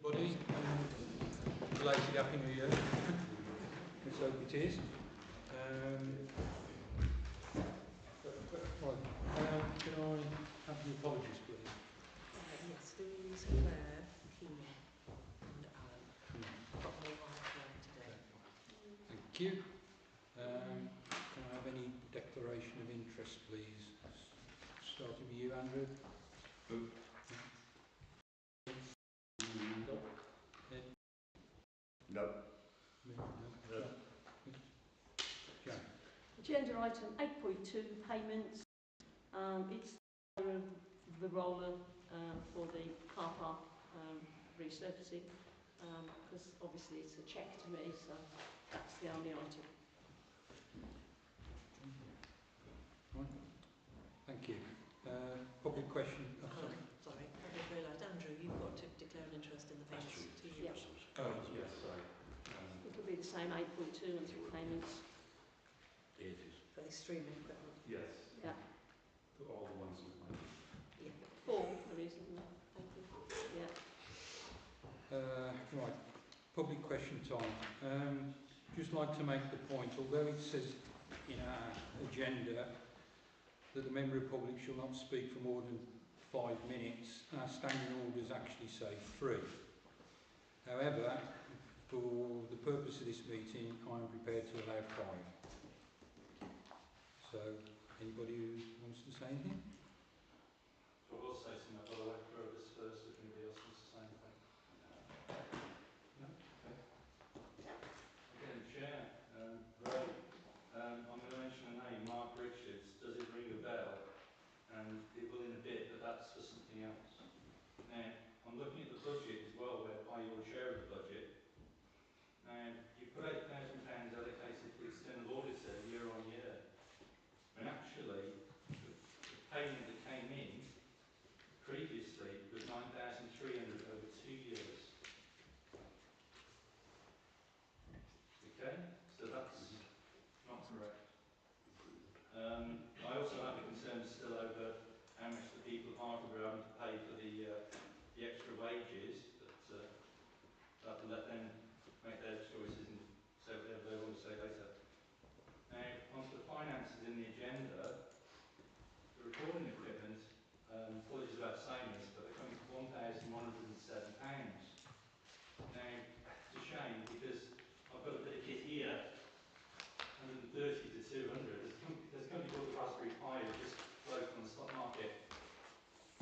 Buddy, belated Happy New Year. Let's hope it is. Can I have the apologies, please? Yes, Louise, Claire, Keenan and Alan. I've got them all on Claire today. Thank you. Can I have any declaration of interest, please? Starting with you, Andrew. No. No. Jan. Agenda item 8.2, payments. It's the roller for the car park resurfacing, because obviously it's a cheque to me, so that's the only item. Right. Thank you. Public question. Sorry, I just realised, Andrew, you've got to declare an interest in the payments to you. Yeah. Oh, yes, sorry. It'll be the same 8.2 and 3 payments. It is. For the streaming equipment. Yes. Yeah. For all the ones with money. Yeah. 4 there is, isn't there? Thank you. Yeah. Right. Public question time. Just like to make the point, although it says in our agenda that the member of the public shall not speak for more than 5 minutes, our standing orders actually say 3. However, for the purpose of this meeting, I am prepared to allow 5. So, anybody who wants to say anything? So I will say something, but I'll let Grover's first if anybody else wants to say anything. No? Okay. Again, Chair, Ray, I'm going to mention a name, Mark Richards. Does it ring a bell? And it will in a bit, but that's for something else. Now, I'm looking at the budget as well, whereby you'll share the budget. Now, you put £8,000 allocated for external auditor year on year. And actually, the payment that came in previously was 9,300 over 2 years. Okay, so that's not correct. I also have a concern still over how much the people of Hartlebury are having to pay for the extra wages, but that will let them make their choices and say whatever they want to say later. Now, onto the finances in the agenda, the recording equipment, apologies about saying this, but they're coming to £1,107. Now, it's a shame because I've got a bit of kit here, 130 to 200. There's a company called the Raspberry Pi that just floated on the stock market.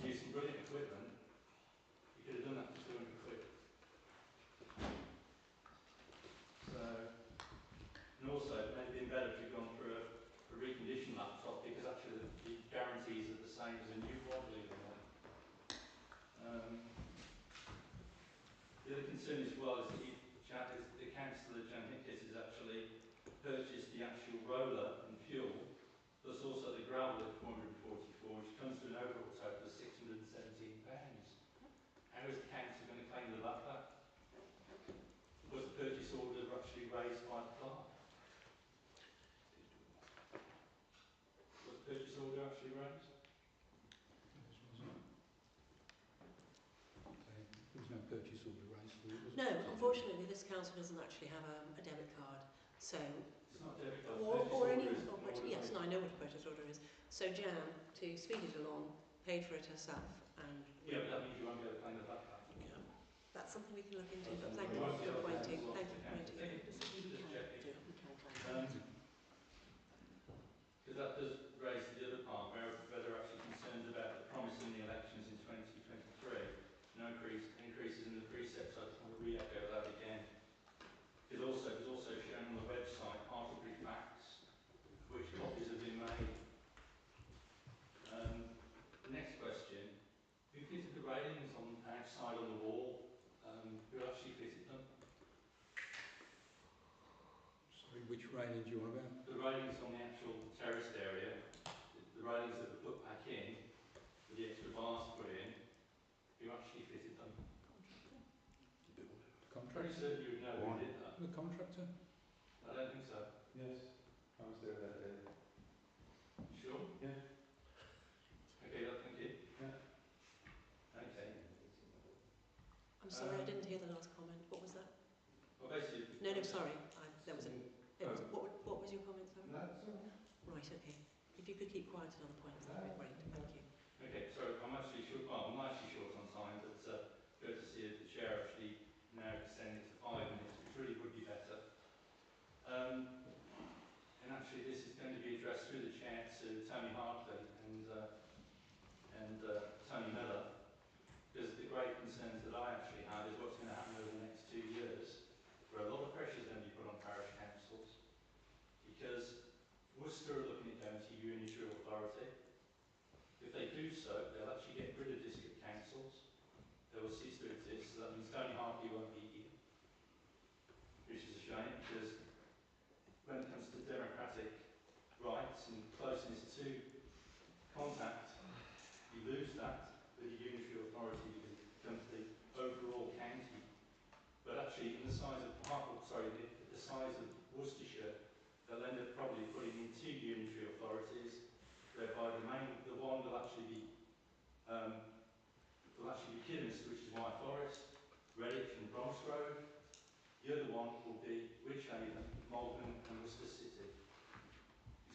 Used some brilliant equipment. You could have done that for 200 quid. So, and also, it may have been better if you'd gone for a reconditioned laptop because actually the guarantees are the same as a new one, believe it or not. The other concern as well is that the councillor, Jan Hickett, has actually purchased the actual roller and fuel, plus also the gravel at 444, which comes to an overall total of £617. How is the council going to claim the VAT back? Was the purchase order actually raised by the clerk? Was the purchase order actually raised? There was no purchase order raised. No, unfortunately this council doesn't actually have a debit card, so It's not a debit card. yes, no, I know what a purchase order is. So Jan, to speed it along, paid for it herself, and Yeah, but that means you won't be able to claim the VAT back. yeah, that's something we can look into. But thank you for pointing. Thank you for pointing. Just checking. Because that does raise the other part, where they're actually concerned about the promise in the elections in 2023. No increases in the precepts. I just want to re-echo that again. It was also shown on the website, Hartlebury Facts, which copies have been made. The next question, who fitted the railings on outside on the wall? Who actually fitted them? Sorry, which railing do you want about? The railings on the actual terraced area, the railings that were put back in, with the extra bars put in, who actually fitted them? The Pretty contractor? certain you would know who did that. The contractor? I don't think so. Yes, I was there that day. Sure? Yeah. Okay, thank you. Yeah. Okay. I'm sorry, I didn't hear you could keep quiet another point, that would be great. Thank you. Okay, sorry, I'm actually short. Well, I'm actually short on time, but good to see the chair actually now extended to 5 minutes, which really would be better. And actually, this is going to be addressed through the chair to Tony Hartley and Tony Miller, because the great concerns that I actually have is what's going to happen over the next 2 years, where a lot of pressure is going to be put on parish councils, because Worcester are looking at going to unitary authority. If they do so, they'll actually get rid of district councils. They will cease to exist, so that means Tony Hartley won't be here, which is a shame, because when it comes to democratic rights and closeness to contact, you lose that with the unitary authority because it becomes the overall county. But actually, in the size of the size of Worcestershire, they'll end up probably putting in 2 unitary authorities, whereby the one will actually be Kidderminster, which is White Forest, Redditch and Bromsgrove. The other one will be Wychavon, Malvern and Worcester City.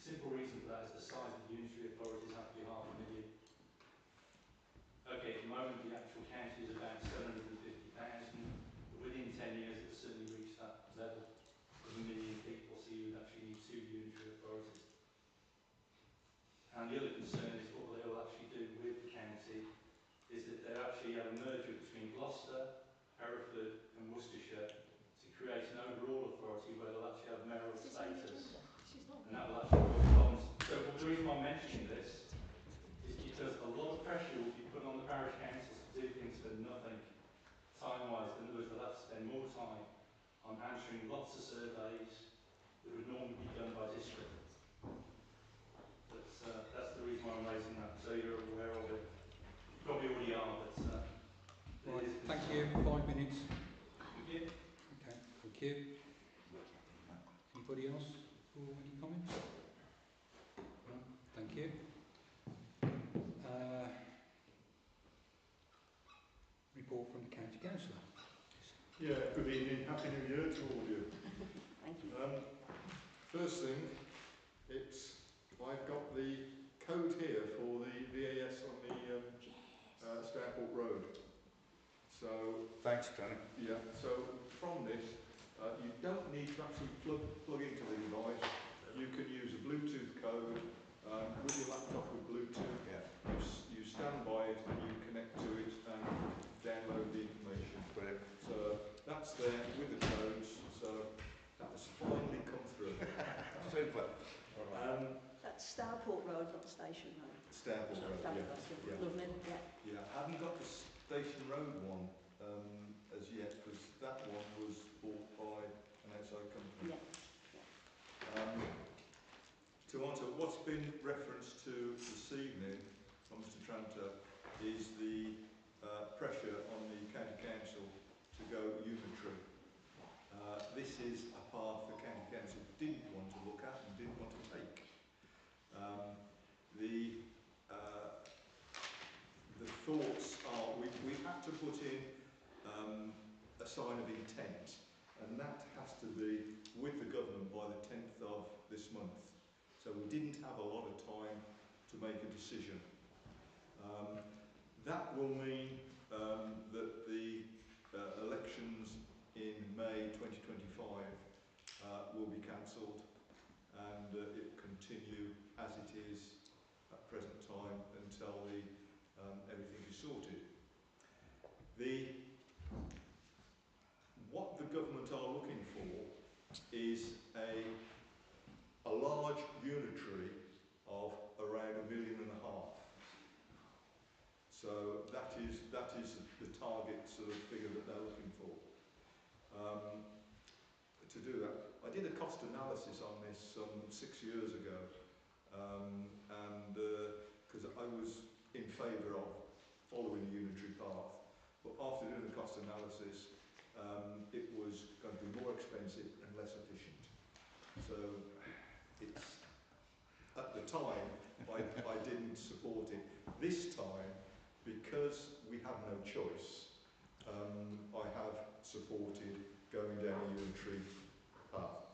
The simple reason for that is the size of the unitary authorities have to be 500,000. Okay, at the moment the actual county is about 750,000, but within 10 years it will certainly reach that level of 1 million people, so you would actually need 2 unitary authorities. And the other concern is what they will actually do with the county is that they actually have a merger between Gloucester, Hereford and Worcestershire to create an overall authority where they'll actually have mayoral status. And that will actually cause problems. So the reason I'm mentioning this is because a lot of pressure will be put on the parish councils to do things for nothing, time-wise. In other words, they'll have to spend more time on answering lots of surveys that would normally be done by district. That's the reason why I'm raising that, so you're aware of it. You probably already are, but Right, thank you. 5 minutes. Thank you. Okay, thank you. Anybody else for any comments? No, thank you. Report from the County Councillor. Yeah, good evening. Happy New Year to all of you. Thank you. First thing, I've got the code here for the VAS on the Stourport Road. So thanks, Tony. yeah. So from this, you don't need to actually plug into the device. You can use a Bluetooth code with your laptop with Bluetooth. Yeah. You stand by it and you connect to it and download the information. Brilliant. So that's there with the codes. So that has finally come through. Super. That's Stourport Road, not Station Road. Stourport Road, Fabulous. yeah. Lovely, yeah. Yeah, I haven't got the Station Road one as yet because that one was bought by an outside company. Yeah. To answer what's been referenced to this evening from Mr Tranter is the pressure on the County Council to go unitary. This is a path the County Council didn't want to look at and didn't want to take. The thoughts are we had to put in a sign of intent, and that has to be with the government by the 10th of this month. So we didn't have a lot of time to make a decision. That will mean that the elections in May 2025 will be cancelled, and it will continue as it is at present time until everything is sorted. What the government are looking for is a large unitary of around 1.5 million. So that is the target sort of figure that they're looking for. To do that, I did a cost analysis on this 6 years ago, and because I was in favour of following the unitary path, but after doing the cost analysis, it was going to be more expensive and less efficient. So it's at the time I didn't support it. This time, because we have no choice, I have supported going down a unitary path.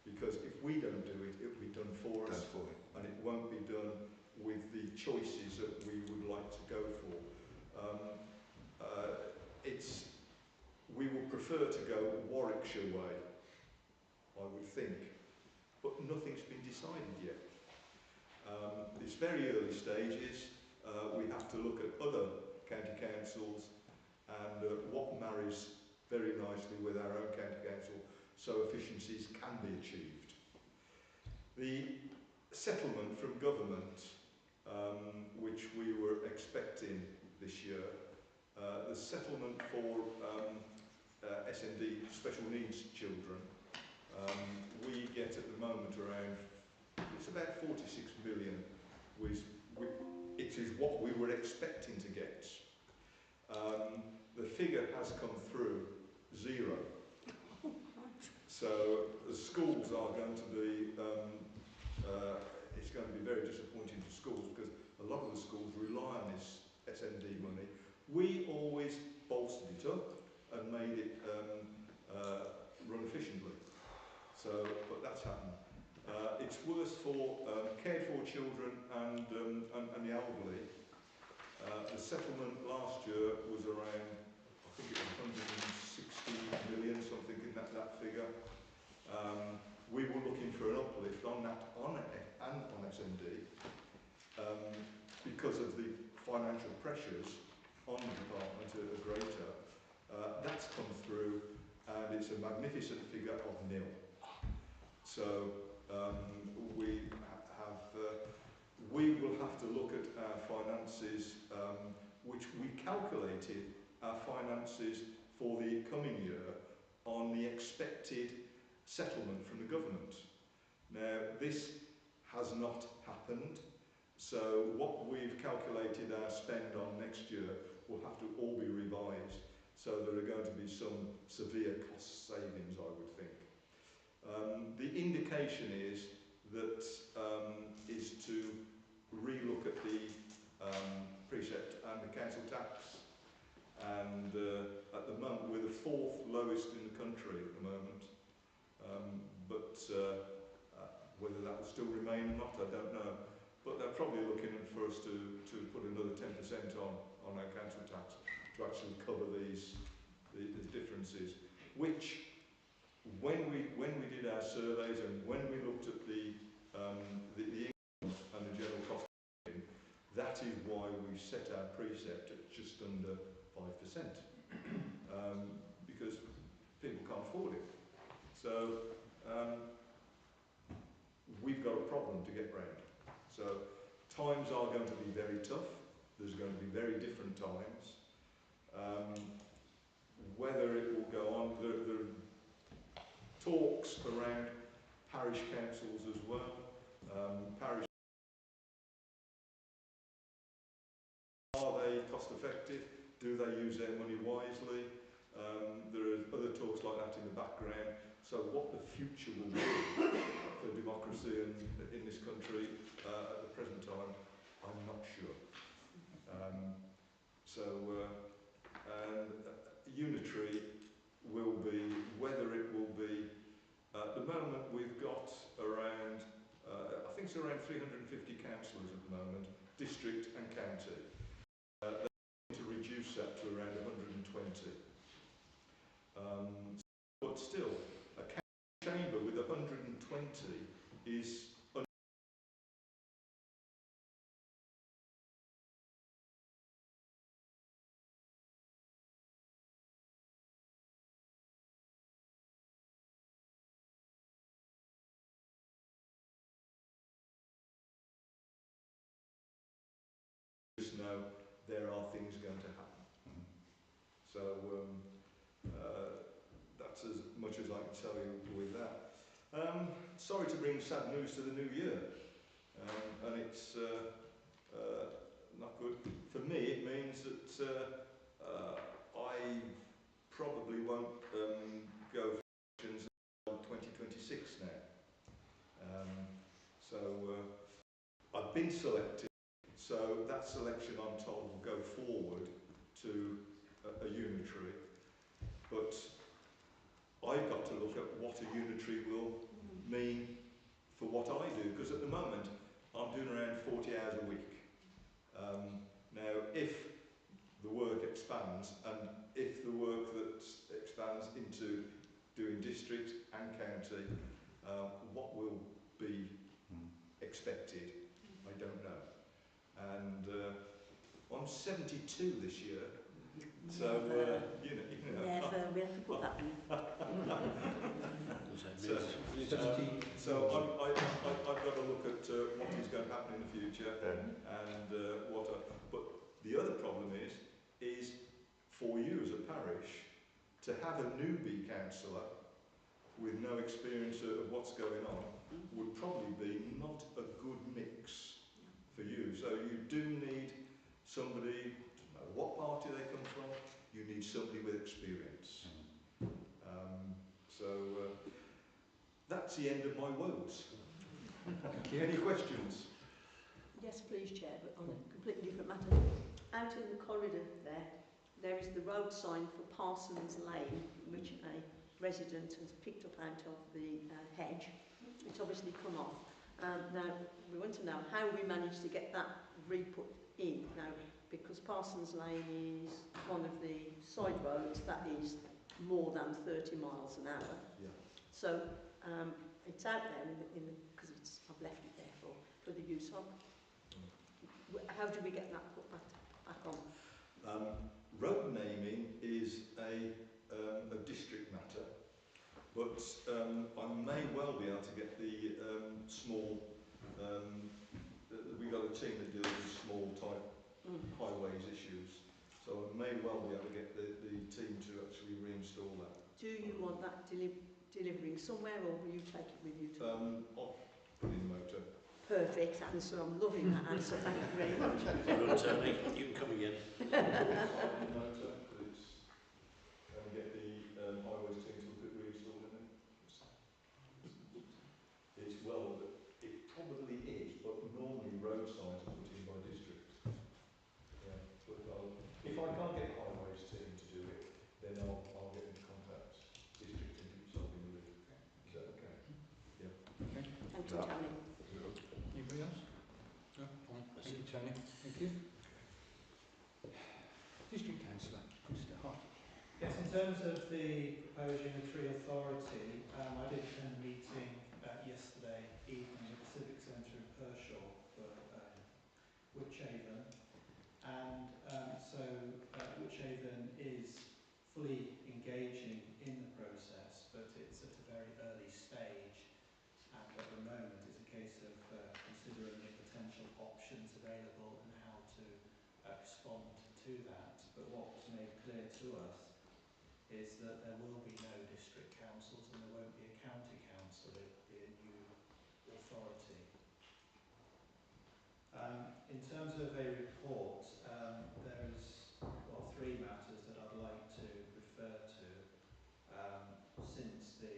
Because if we don't do it, it will be done for us. and it won't be done with the choices that we would like to go for. We would prefer to go Warwickshire way, I would think, but nothing's been decided yet. It's very early stages. We have to look at other county councils and what marries very nicely with our own county council so efficiencies can be achieved. The settlement from government, which we were expecting this year, the settlement for SND, special needs children, we get at the moment around, it's about 46 million, it is what we were expecting to get. The figure has come through 0. So the schools are going to be, it's going to be very disappointing to schools because a lot of the schools rely on this SND money. We always bolstered it up and made it run efficiently. So, but that's happened. It's worse for cared for children and the elderly. The settlement last year was around, I think it was 160 million, something in that figure. We were looking for an uplift on that on SND because of the financial pressures on the department are greater. That's come through and it's a magnificent figure of 0. So we will have to look at our finances, which we calculated our finances for the coming year on the expected settlement from the government. Now, this has not happened, so what we've calculated our spend on next year will have to all be revised. So there are going to be some severe cost savings, I would think. The indication is that is to relook at the precept and the council tax, and at the moment we're the 4th lowest in the country at the moment, but whether that will still remain or not, I don't know. But they're probably looking for us to put another 10% on our council tax to actually cover these differences, which when we did our surveys and when we looked at the income and the general cost of living, that is why we set our precept at just under 5%, because people can't afford it. So we've got a problem to get round. So times are going to be very tough. There's going to be very different times. Whether it will go on, there are talks around parish councils as well. Parish, are they cost effective? Do they use their money wisely? There are other talks like that in the background. So what the future will be for democracy in this country at the present time, I'm not sure. And unitary will be, whether it will be, at the moment we've got around, I think it's around 350 councillors at the moment, district and county. They're going to reduce that to around 120. But still, a county chamber with 120 is just know there are things going to happen. So that's as much as I can tell you with that. Sorry to bring sad news to the new year, and it's not good. For me, it means that I probably won't go for elections until 2026 now. So I've been selected. So that selection, I'm told, will go forward to a unitary, but I've got to look at what a unitary will mean for what I do, because at the moment I'm doing around 40 hours a week. Now, if the work expands, and if the work that expands into doing district and county, what will be expected, I don't know. And I'm 72 this year, so you know. Never, we have to put that in. So I've got to look at what is going to happen in the future, and but the other problem is for you as a parish to have a newbie councillor with no experience of what's going on would probably be not a good mix for you. So you do need somebody, no matter what party they come from, you need somebody with experience. That's the end of my woes. Any questions? Yes, please, Chair, but on a completely different matter. Out in the corridor there is the road sign for Parsons Lane, which a resident has picked up out of the hedge. It's obviously come off. Now, we want to know how we managed to get that re-put in. Now, because Parsons Lane is one of the side roads that is more than 30 miles an hour. Yeah. So it's out there because I've left it there for the use of. How do we get that put back on? Road naming is a district matter, but I may well be able to get the small. We've got a team that deals with small type highways issues, so I may well be able to get the team to actually reinstall that. Do you want that delivering somewhere, or will you take it with you? I'll put it in the motor. Perfect answer. I'm loving that answer. Thank you very much. Well done, Tony. You can come again. Motor, it's going to get the highways team to look at reinstalling it. It's well, it probably is, but normally road signs are put in by district. Yeah, but if I can't get the highways team to do it, then I'll get into contact district and do something with it. Is that okay? Yeah. Okay. Thank you, Tony. Anybody else? No? Fine. Thank you, Tony. Thank you. District Councillor, Mr. Hart. Yes, in terms of the proposed unitary authority, I did attend a meeting yesterday evening at the Civic Centre in Pershaw for Wychavon, and Wychavon is fully engaging in the process, but it's at a very early stage, and at the moment it's a case of considering the potential options available and how to respond to that. But what was made clear to us is that there will be no district councils and there won't be a county council. It will be a new authority. In terms of a report, there's three matters that I'd like to refer to since the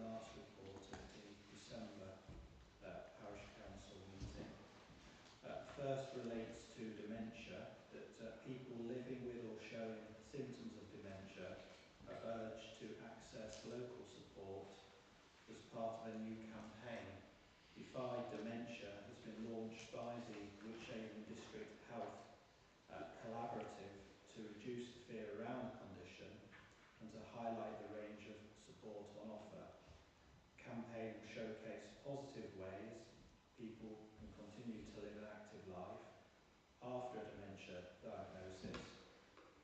last report at the December Parish Council meeting. First relates to dementia, that people living with or showing symptoms of dementia are urged to access local support as part of a new campaign. Defy Dementia has been launched by the Wychavon District Health Collaborative to reduce the fear around the condition and to highlight the range of support on offer. The campaign will showcase positive ways people can continue to live an active life after a dementia diagnosis,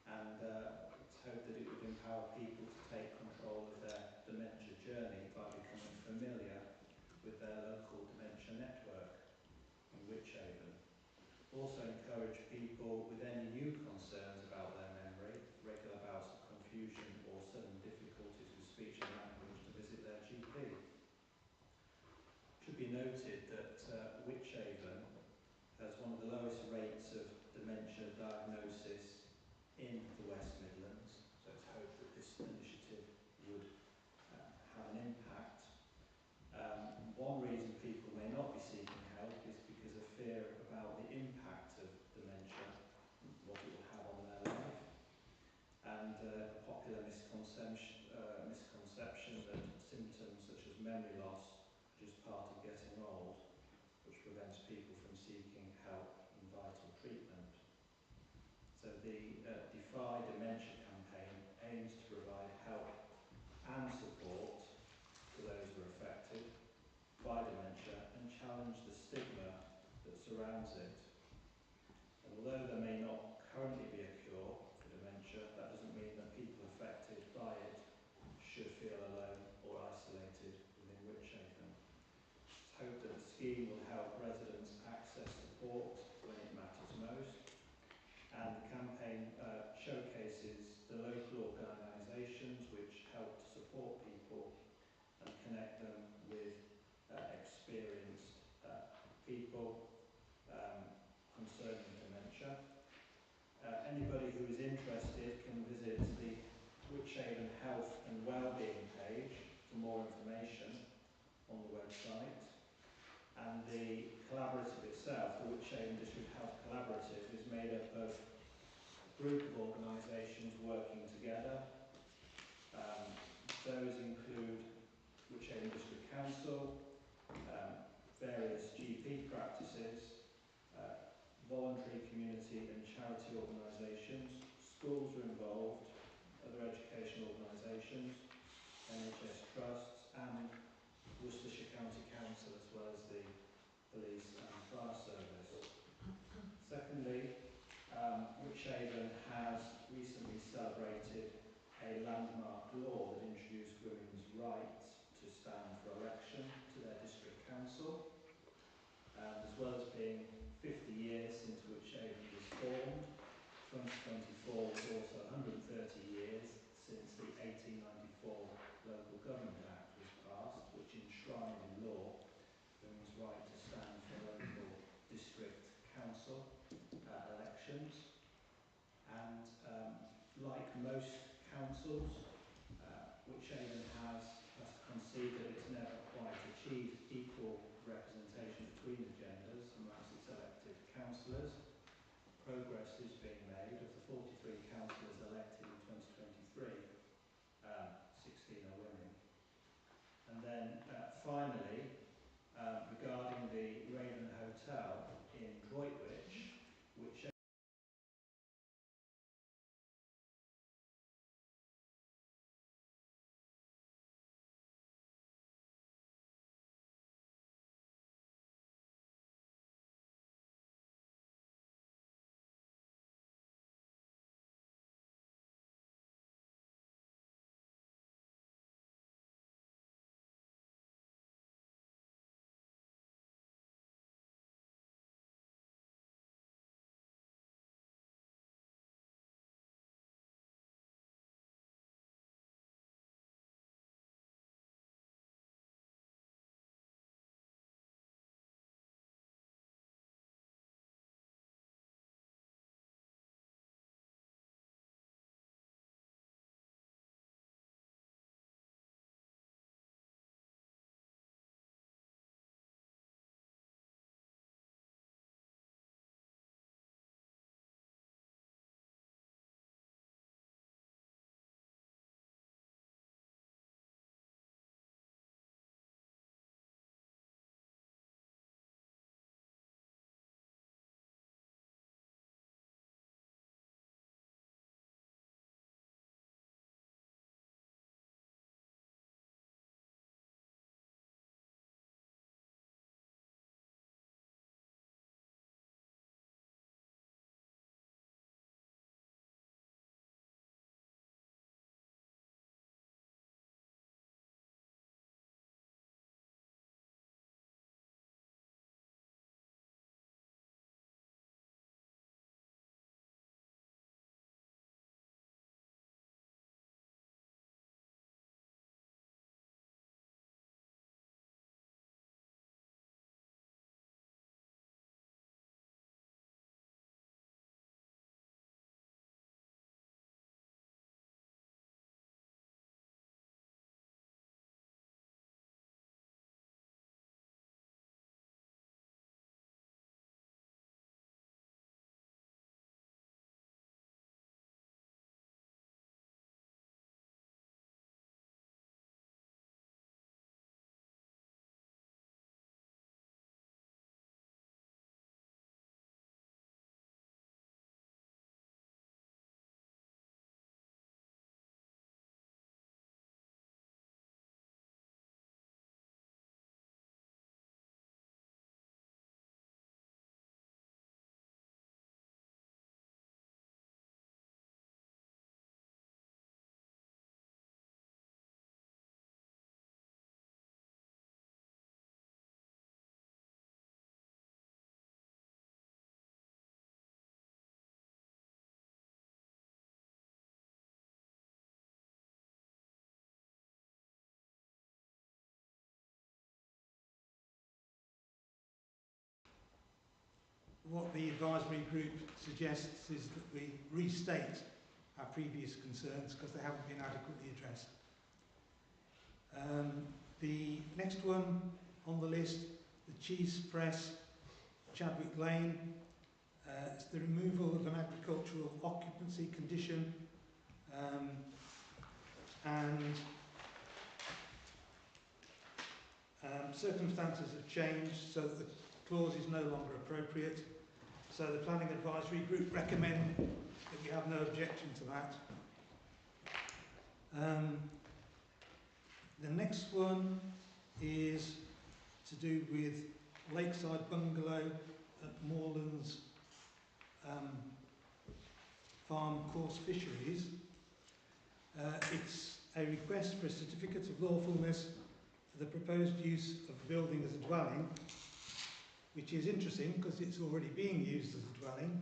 and it's hoped that it would empower people to take control of their dementia journey by becoming familiar with their local dementia network in Wychavon. Also encourage people with any new concerns about their memory, regular bouts of confusion or sudden difficulties with speech and language to visit their GP. It should be noted that Wychavon has one of the lowest rates of dementia diagnosis in the West Midlands, so it's hoped that this initiative would have an impact. One reason people may not be seeking help is because of fear about the impact of dementia, what it will have on their life, and a popular misconception that symptoms such as memory loss are just part of getting old, which prevents people surrounds it. And although there may not currently be a cure for dementia, that doesn't mean that people affected by it should feel alone or isolated within Wychavon. It's hoped that the scheme will help residents access support when it matters most, and the campaign showcases the local organisations which help to support people and connect them with experienced people concerning dementia. Anybody who is interested can visit the Wychavon Health and Wellbeing page for more information on the website. And the collaborative itself, the Wychavon District Health Collaborative, is made up of a group of organisations working together. Those include Wychavon District Council, various GP practices, voluntary community and charity organisations, schools are involved, other educational organisations, NHS trusts, and Worcestershire County Council, as well as the police and fire service. Secondly, Wychavon has recently celebrated a landmark law that introduced women's right to stand for election to their district council. As well as being 50 years since Wychavon was formed, 2024 was also 130 years since the 1894 Local Government Act was passed, which enshrined in law women's right to stand for local district council elections. And like most councils, Wychavon has to concede that it's never quite achieved equal representation between the genders amongst its elected councillors. Progress is being made. Of the 43 councillors elected in 2023, 16 are women. And then finally, regarding the Raven Hotel in Droitwich, which what the advisory group suggests is that we restate our previous concerns because they haven't been adequately addressed. The next one on the list, the Cheese Press, Chadwick Lane, it's the removal of an agricultural occupancy condition, and circumstances have changed so that the clause is no longer appropriate. So the Planning Advisory Group recommend that we have no objection to that. The next one is to do with Lakeside Bungalow at Moorlands Farm Course Fisheries. It's a request for a certificate of lawfulness for the proposed use of the building as a dwelling, which is interesting because it's already being used as a dwelling.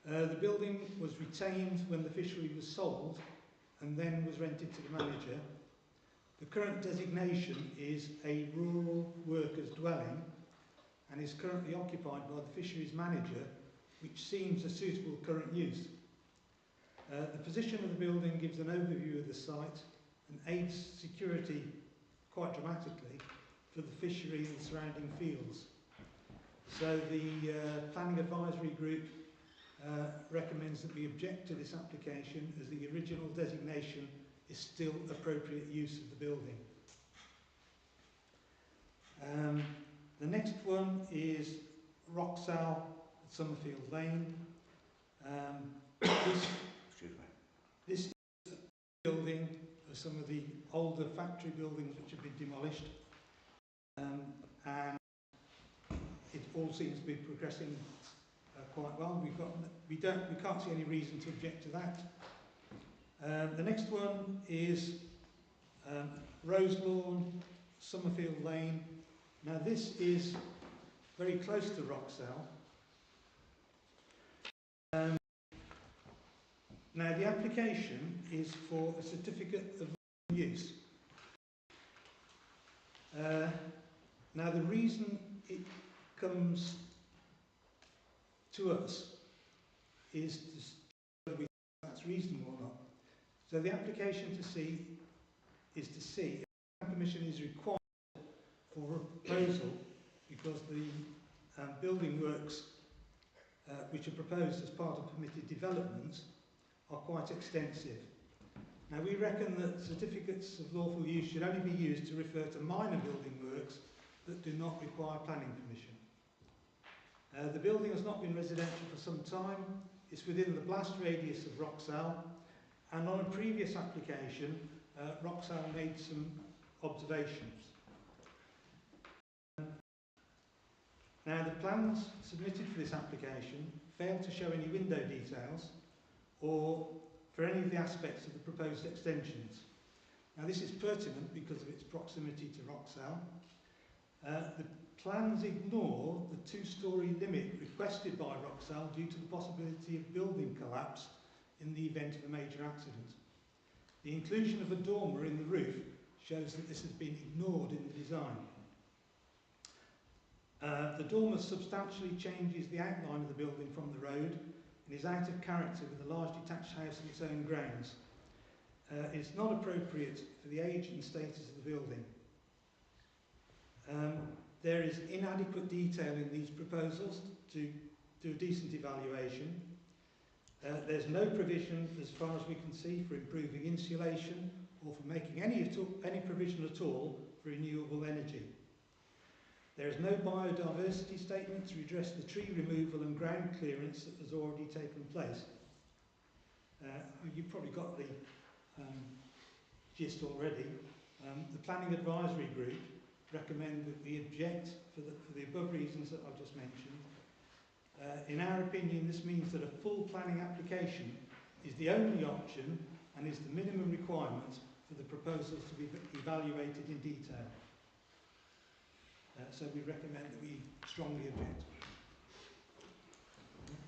The building was retained when the fishery was sold and then was rented to the manager. The current designation is a rural workers' dwelling and is currently occupied by the fisheries manager, which seems a suitable current use. The position of the building gives an overview of the site and aids security quite dramatically for the fishery and the surrounding fields. So the Planning Advisory Group recommends that we object to this application as the original designation is still appropriate use of the building. The next one is Roxall at Summerfield Lane. This is a building of some of the older factory buildings which have been demolished, and it all seems to be progressing quite well. We can't see any reason to object to that. The next one is Rose Lawn, Summerfield Lane. Now this is very close to Roxall. Now the application is for a certificate of use. Now the reason it comes to us is to see whether we think that's reasonable or not. So the application is to see if permission is required for a proposal because the building works which are proposed as part of permitted developments are quite extensive. Now we reckon that certificates of lawful use should only be used to refer to minor building works that do not require planning permission. The building has not been residential for some time. It's within the blast radius of Roxall, and on a previous application Roxall made some observations. Now the plans submitted for this application fail to show any window details or for any of the aspects of the proposed extensions. Now this is pertinent because of its proximity to Roxall. The plans ignore the two-storey limit requested by Roxall due to the possibility of building collapse in the event of a major accident. The inclusion of a dormer in the roof shows that this has been ignored in the design. The dormer substantially changes the outline of the building from the road and is out of character with a large detached house on its own grounds. It's not appropriate for the age and status of the building. There is inadequate detail in these proposals to do a decent evaluation. There's no provision, as far as we can see, for improving insulation or for making any provision at all for renewable energy. There is no biodiversity statement to address the tree removal and ground clearance that has already taken place. You've probably got the gist already. The Planning Advisory Group recommend that we object for the above reasons that I've just mentioned. In our opinion, this means that a full planning application is the only option and is the minimum requirement for the proposals to be evaluated in detail. So we recommend that we strongly object.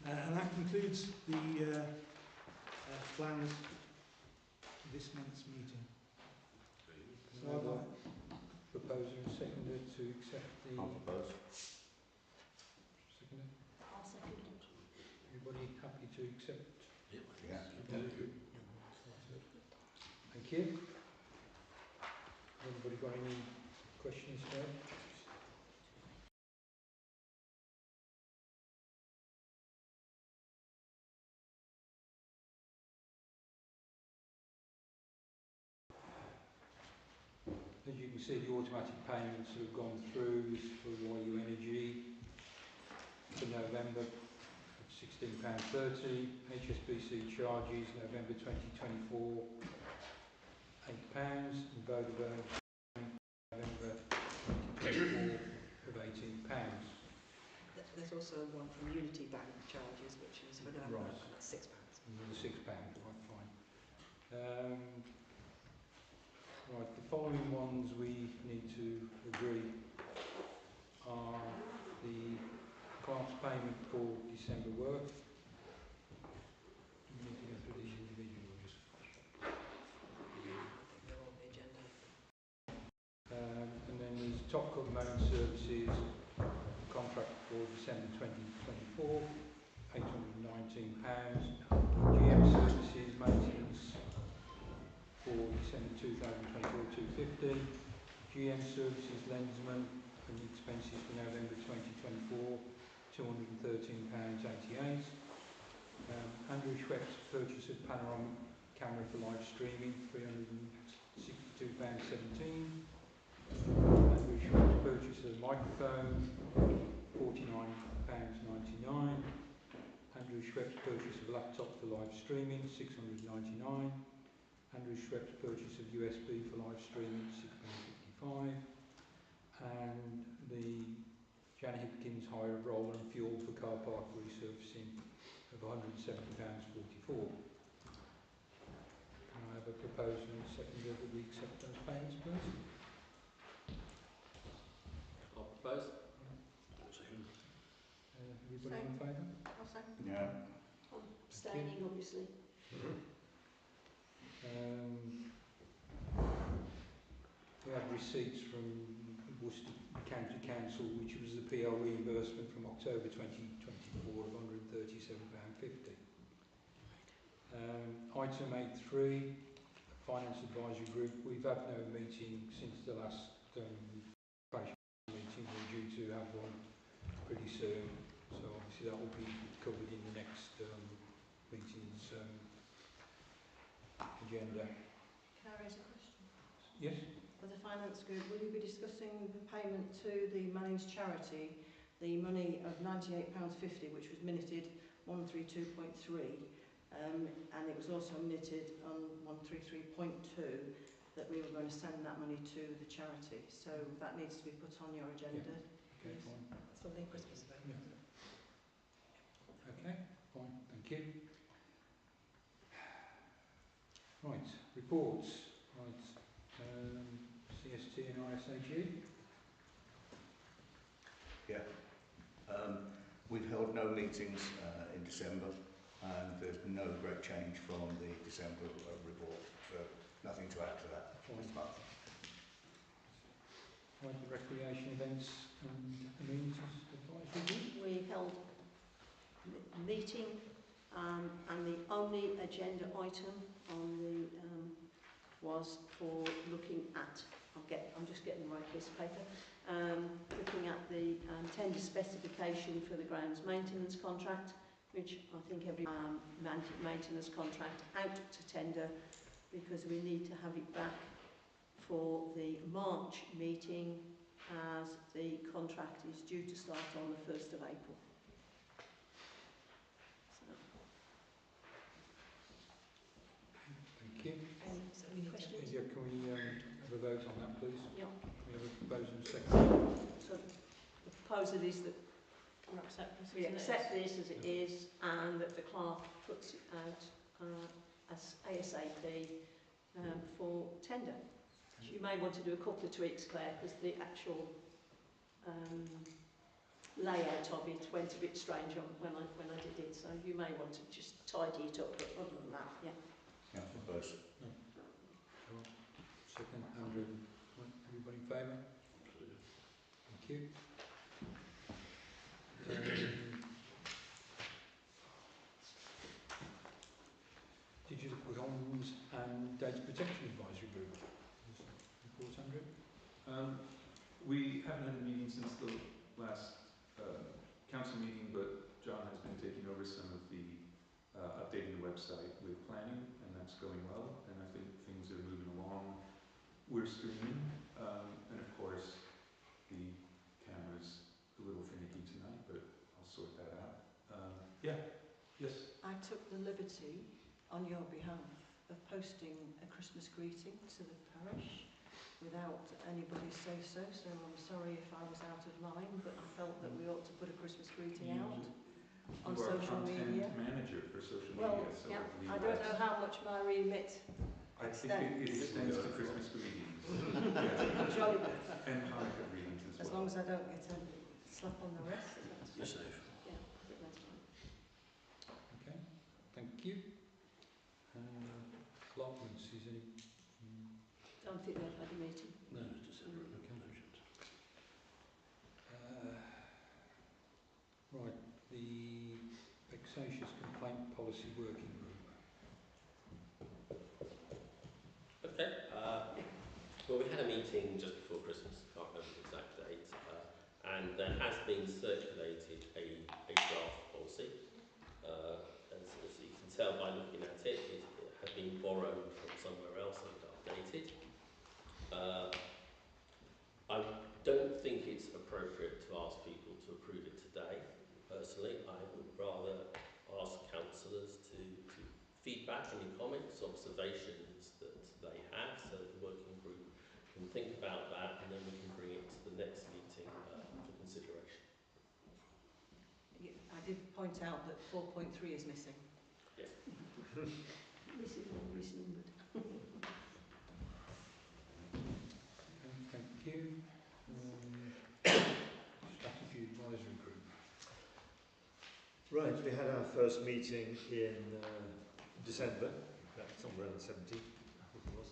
And that concludes the plans for this month's meeting. So I'd like proposer and seconder to accept the... I'll propose. Everybody happy to accept? Yeah. Thank you. Anybody got any questions for Ed? As you can see, the automatic payments that have gone through is for YU Energy for November of £16.30, HSBC charges November 2024 £8, and Vodafone November 2024 of £18. There's also one from Unity Bank charges, which is for November, Right. and that's £6. Another £6, right, fine. Right, the following ones we need to agree are the class payment for December work. We need to go through these individually, or just... They're on the agenda. And then there's Top Cut Mowing Services contract for December 2024, £819. GM Services maintenance for December 2024, £250. GM Services Lensman and expenses for November 2024, £213.88. Andrew Schwepp's purchase of panoramic camera for live streaming, £362.17. Andrew Schwepp's purchase of microphone, £49.99. Andrew Schwepp's purchase of laptop for live streaming, £699. Andrew Schwepp's purchase of USB for live streaming, £6.55. And the Janet Hipkins hire of roller and fuel for car park resurfacing of £170.44. Can I have a proposal and a seconder that we accept those payments, please? I'll propose. Everybody in favour? I'll second. Yeah. I'm abstaining, obviously. We have receipts from Worcester County Council, which was the PL reimbursement from October 2024 of £137.50. Item 8.3, Finance Advisory Group. We've had no meeting since the last meeting. We're due to have one pretty soon, so obviously that will be covered in the next meeting's agenda. Can I raise a question? Yes? For the finance group, will you be discussing the payment to the managed charity, the money of £98.50, which was minuted 132.3, and it was also minuted on 133.2 that we were going to send that money to the charity. So that needs to be put on your agenda. Okay, fine. That's on the Christmas event. Yeah. Okay, fine, thank you. Right, reports. Right, CST and RSAG. Yeah. We've held no meetings in December, and there's been no great change from the December report, so nothing to add to that this month. Right, the recreation events and amenities advisory group. We held a meeting and the only agenda item on the was for looking at, I'm just getting the right piece of paper, looking at the tender specification for the grounds maintenance contract, which I think every maintenance contract out to tender, because we need to have it back for the March meeting, as the contract is due to start on the 1st of April. Thank you. So we need to Questions? Yeah, can we have a vote on that, please? Yeah. We have a proposal and second. So the proposal is that we accept this as it is, and that the clerk puts it out as ASAP for tender. You may want to do a couple of tweaks, Claire, because the actual layout of it went a bit strange when I did it, so you may want to just tidy it up, but other than that, yeah. Yeah, I propose. Second, Andrew. Right, everybody in favour? Thank you. comms and data protection advisory group. Reports, Andrew? We haven't had a meeting since the last council meeting, but John has been taking over some of the updating the website with planning, and that's going well, and I think things are moving along. We're streaming, and of course, the camera's a little finicky tonight, but I'll sort that out. Yes? I took the liberty, on your behalf, of posting a Christmas greeting to the parish without anybody say-so, so I'm sorry if I was out of line, but I felt that we ought to put a Christmas greeting out on You are social content media. manager for social Well, media, so yeah, believe I don't that. know how much my remit I think it extends to Christmas greetings. jolly good, And Hanukkah greetings as as well. long as I don't get a slap on the wrist. You're safe. Yeah, I think that's fine. Okay, thank you. Allotments, is any? Don't think they've had a meeting. No, just right, the vexatious complaint policy working group. Okay. Well, we had a meeting just before Christmas, can't remember the exact date, and there has been circulated a draft policy. As you can tell by looking at it, it had been borrowed from somewhere else and updated. I don't think it's appropriate to ask people to approve it today. Personally, I would rather ask councillors to feedback any comments, observations that they have, so the working group can think about that, and then we can bring it to the next meeting for consideration. I did point out that 4.3 is missing. Yes. This is all misnumbered. Thank you. Strategy advisory group. Right, we had our first meeting in December, somewhere around the 17th, I think it was,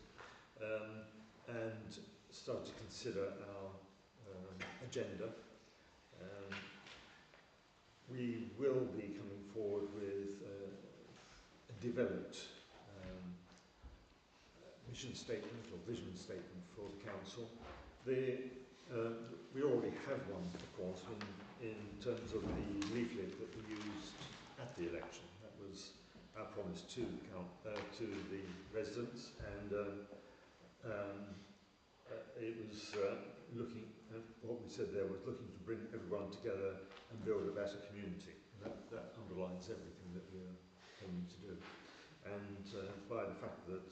and started to consider our agenda. We will be coming forward with a developed mission statement or vision statement for the council. We already have one, of course, in terms of the leaflet that we used at the election. That was our promise to the residents, and it was looking at what we said there was looking to bring everyone together and build a better community. And that underlines everything that we're aiming to do. And by the fact that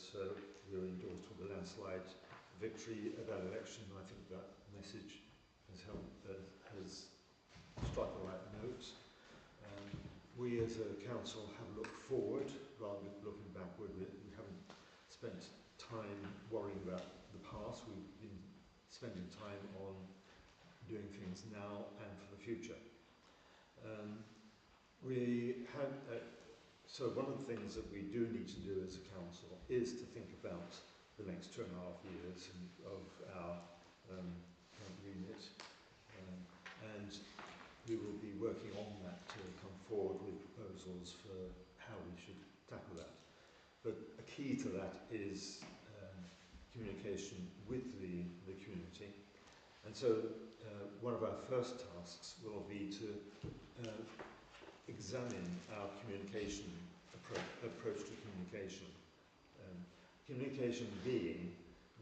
we were endorsed with a landslide victory at that election, I think that message has struck the right note. We as a council have looked forward rather than looking backward. We haven't spent time worrying about the past. We've been spending time on doing things now and for the future. So one of the things that we do need to do as a council is to think about the next 2.5 years of our remit, and we will be working on that to come forward with proposals for how we should tackle that. But a key to that is communication with the community, and so one of our first tasks will be to examine our communication approach to communication. Communication being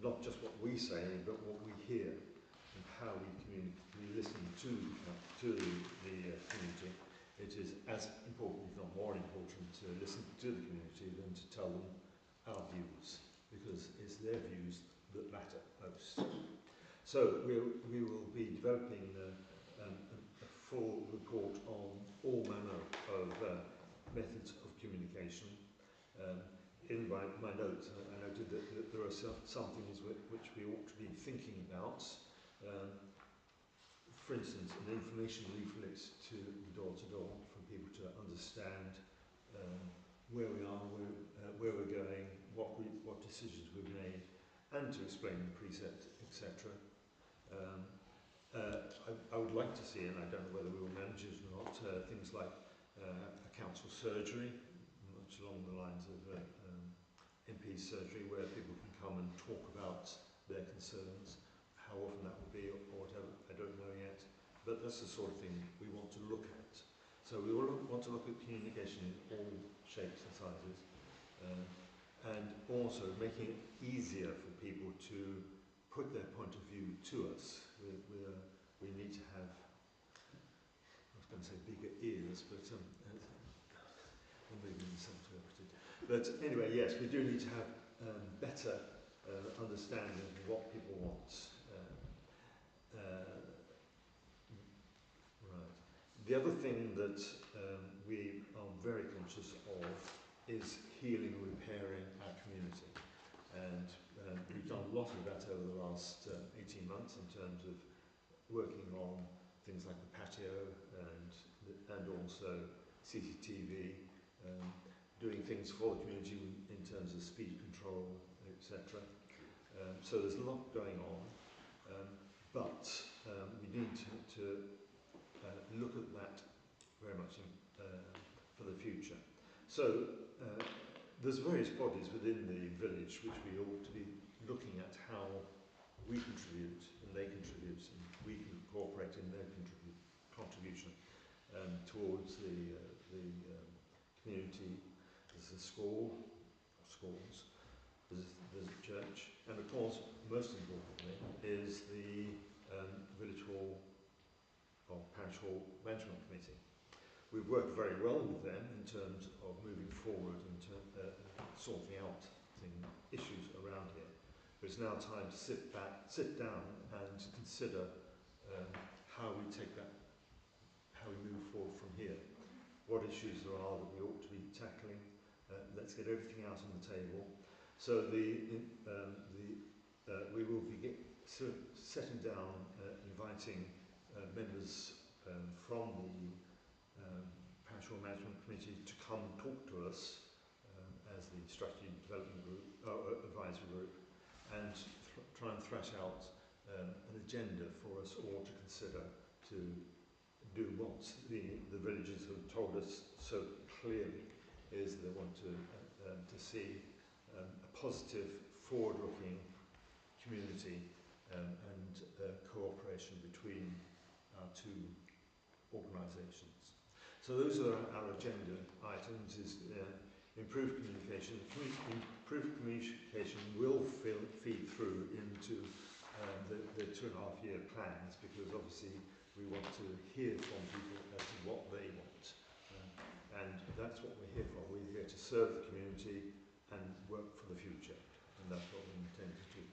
not just what we say, but what we hear and how we listen to the community. It is as important, if not more important, to listen to the community than to tell them our views, because it's their views that matter most. So we will be developing a full report on all manner of methods of communication. In my notes, I noted that there are some things which we ought to be thinking about. For instance, an information leaflet to door-to-door for people to understand where we are, where we're going, what decisions we've made, and to explain the precepts, etc. I would like to see, and I don't know whether we will manage it or not, things like a council surgery, much along the lines of MP surgery where people can come and talk about their concerns. How often that will be or whatever, I don't know yet. But that's the sort of thing we want to look at. So we want to look at communication in all shapes and sizes, and also making it easier for people to put their point of view to us. We need to have, I was going to say bigger ears, but maybe misinterpreted. But anyway, yes, we do need to have better understanding of what people want. Right. The other thing that we are very conscious of is healing and repairing our community. And we've done a lot of that over the last 18 months in terms of working on things like the patio and also CCTV, doing things for the community in terms of speed control, etc. So there's a lot going on, but we need to look at that very much for the future. So there's various bodies within the village which we ought to be looking at how we contribute and they contribute and we can cooperate in their contribution towards the community. There's a school, or schools, there's a church, and of course, most importantly, is the village hall or parish hall management committee. We've worked very well with them in terms of moving forward and sorting out issues around here. But it's now time to sit down and consider how we take that, how we move forward from here. What issues there are that we ought to be tackling. Let's get everything out on the table. So we will be setting down, inviting members from the Parish Hall Management Committee to come talk to us as the Strategy Development Group, Advisory Group, and try and thrash out an agenda for us all to consider to do what the villagers have told us so clearly is they want to see a positive, forward-looking community and cooperation between our two organisations. So those are our agenda items, is improved communication. Improved communication will feed through into the 2.5-year plans, because obviously we want to hear from people as to what they want. And that's what we're here for. We're here to serve the community and work for the future. And that's what we intend to do.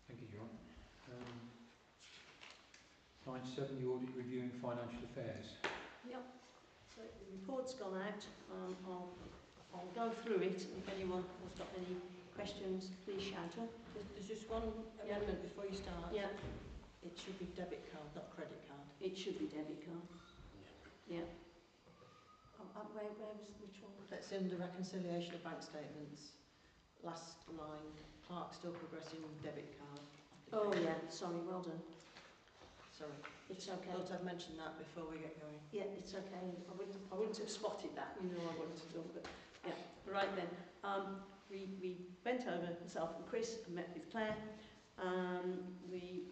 Thank you, John. Line 7, the audit review and financial affairs. Yep. So the report's gone out. I'll go through it. If anyone has got any questions, please shout up. There's just one amendment before you start. Yeah. It should be debit card, not credit card. It should be debit card. Yeah. Where was which one? That's in the reconciliation of bank statements. Last line, Clark still progressing with debit card. Oh yeah, sorry, well done. Sorry. It's okay. Thought I'd mentioned that before we get going. Yeah, it's okay. I wouldn't have spotted that. You know I wouldn't have done, but yeah. Right then. We went over, myself and Chris, and met with Claire.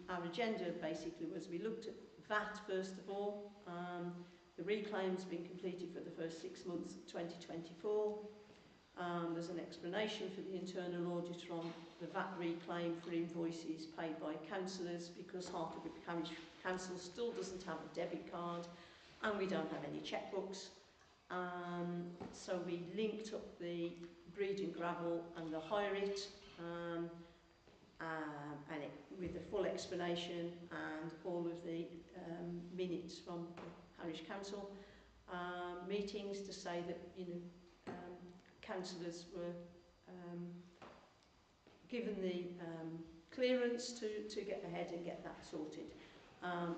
Our agenda basically was we looked at VAT first of all. The reclaim's been completed for the first 6 months of 2024. There's an explanation for the internal auditor on the VAT reclaim for invoices paid by councillors, because Hartlebury Parish Council still doesn't have a debit card and we don't have any checkbooks. So we linked up the Breed and Gravel and the Hire It, with a full explanation and all of the minutes from the Parish Council meetings to say that, councillors were given the clearance to get ahead and get that sorted.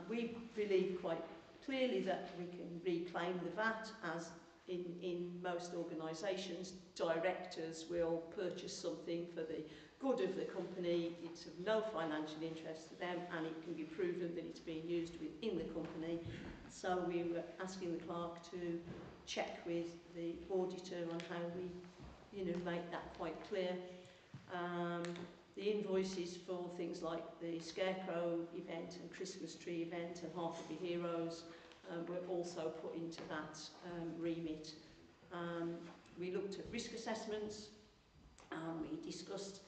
We believe quite clearly that we can reclaim the VAT, as in most organisations, directors will purchase something for the good of the company. It's of no financial interest to them, and it can be proven that it's being used within the company, So we were asking the clerk to check with the auditor on how we, make that quite clear. The invoices for things like the Scarecrow event and Christmas tree event and Hartlebury Heroes were also put into that remit. We looked at risk assessments. We discussed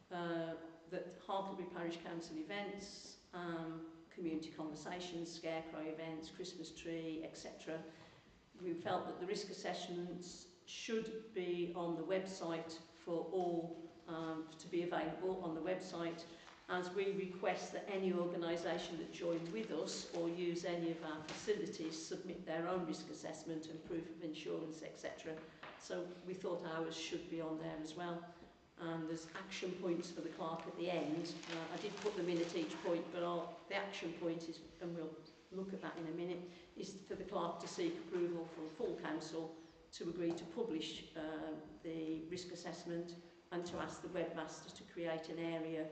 that Hartlebury Parish Council events, community conversations, Scarecrow events, Christmas tree, etc. We felt that the risk assessments should be on the website for all, to be available on the website, as we request that any organisation that join with us or use any of our facilities submit their own risk assessment and proof of insurance, etc. So we thought ours should be on there as well. And there's action points for the clerk at the end. I did put them in at each point, but the action point is, and we'll look at that in a minute, is for the clerk to seek approval from full council to agree to publish the risk assessment and to ask the webmaster to create an area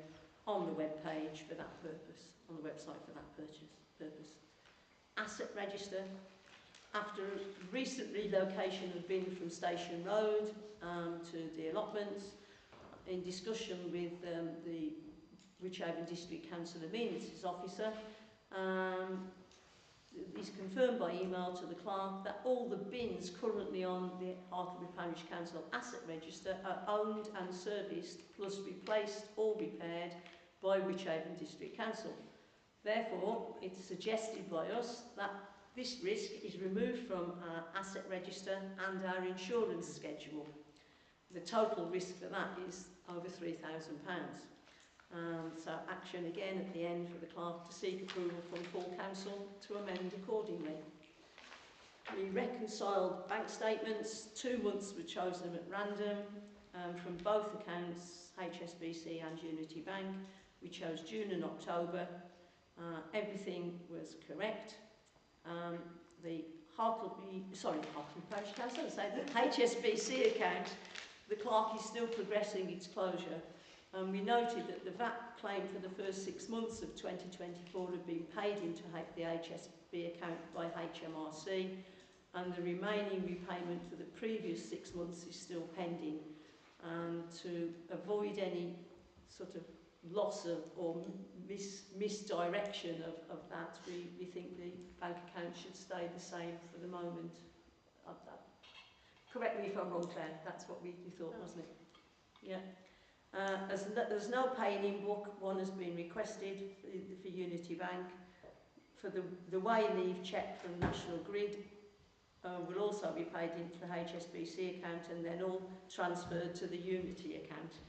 on the web page for that purpose, on the website for that purpose. Asset register. After recent relocation of bin from Station Road to the allotments, in discussion with the Wychavon District Council Amenities Officer, is confirmed by email to the clerk that all the bins currently on the Hartlebury Parish Council Asset Register are owned and serviced, plus replaced or repaired by Wychavon District Council. Therefore, it's suggested by us that this risk is removed from our asset register and our insurance schedule. The total risk for that is over £3,000. So action again at the end for the clerk to seek approval from full council to amend accordingly. We reconciled bank statements. 2 months were chosen at random from both accounts, HSBC and Unity Bank. We chose June and October. Everything was correct. The Hartlebury Parish Council, the HSBC account, the clerk is still progressing its closure. We noted that the VAT claim for the first 6 months of 2024 had been paid into the HSB account by HMRC, and the remaining repayment for the previous 6 months is still pending. To avoid any sort of loss of or misdirection of that, we think the bank account should stay the same for the moment. Correct me if I'm wrong, Claire, that's what we thought, wasn't it? Yeah. As there's no paying in book, one has been requested for Unity Bank. For the way leave check from National Grid will also be paid into the HSBC account and then all transferred to the Unity account.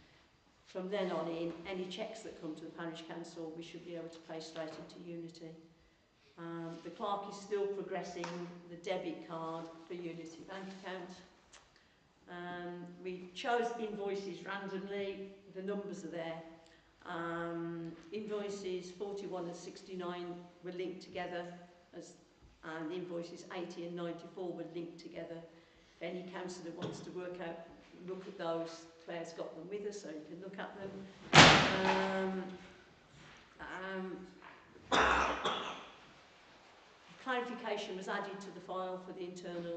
From then on in, any checks that come to the Parish Council, we should be able to pay straight into Unity. The clerk is still progressing the debit card for Unity Bank account. We chose invoices randomly, the numbers are there. Invoices 41 and 69 were linked together, and invoices 80 and 94 were linked together. If any councillor wants to look at those, Claire's got them with us, so you can look at them. Clarification was added to the file for the internal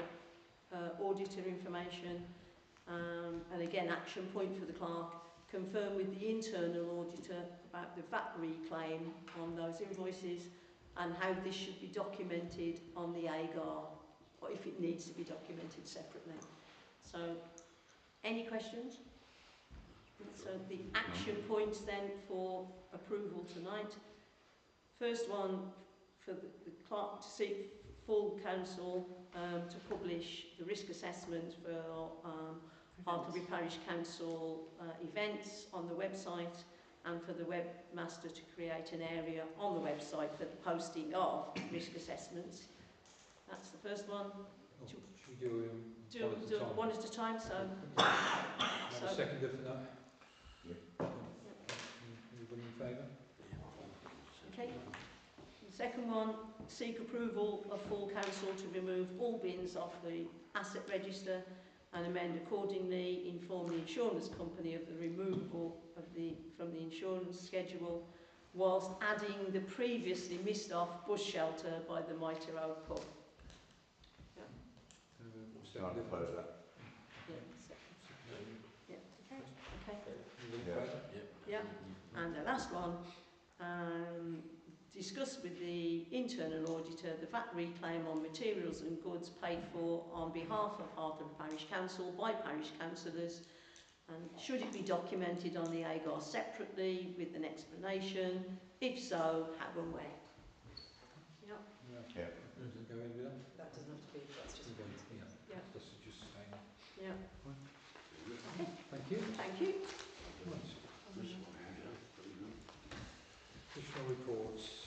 auditor information. And again, action point for the clerk, confirm with the internal auditor about the VAT reclaim on those invoices and how this should be documented on the AGAR, or if it needs to be documented separately. So, any questions? So the action points then for approval tonight. First one, for the clerk to seek full council to publish the risk assessment for Hartlebury Parish Council events on the website, and for the webmaster to create an area on the website for the posting of risk assessments. That's the first one. Should we do one at a time? So, have a seconder for that? Yeah. Anybody in favour? Okay. The second one, seek approval of full council to remove all bins off the asset register and amend accordingly, inform the insurance company of the removal of from the insurance schedule. whilst adding the previously missed off bus shelter by the Mitre Road pub. Can't oppose that. Yeah. Yeah. Okay. Yeah. Yeah. And the last one, discuss with the internal auditor the VAT reclaim on materials and goods paid for on behalf of Hartlebury Parish Council by parish councillors, and should it be documented on the AGAR separately with an explanation? If so, how and where? Yep. Yeah. Does it go in with that? That doesn't have to be, that's just Yeah. Yeah. That's just saying. Yeah. Okay. Thank you. Thank you. Right. Additional reports.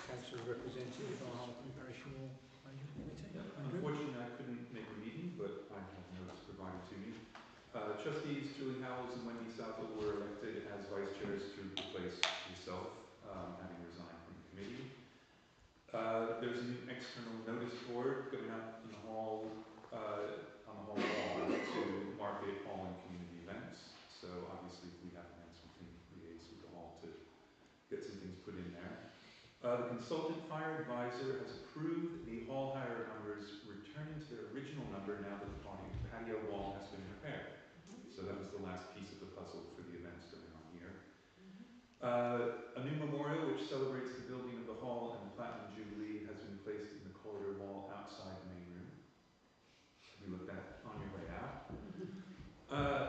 Council representative from Hartlebury Parish Management Committee. Unfortunately, I couldn't make a meeting, but I have notes provided to me. Trustees Julie Howells and Wendy Southall were elected as vice chairs to replace yourself, having resigned from the committee. There's a new external notice board going up in the hall, on the hall wall to market all and community events. So obviously, if we have events, we can liaise with the hall to get some things put in there. The consultant fire advisor has approved the hall hire numbers returning to their original number now that the patio wall has been repaired. So that was the last piece of the puzzle for the events going on here. A new memorial which celebrates the building of the hall and the Platinum Jubilee has been placed in the corridor wall outside the main room. We looked at on your way out.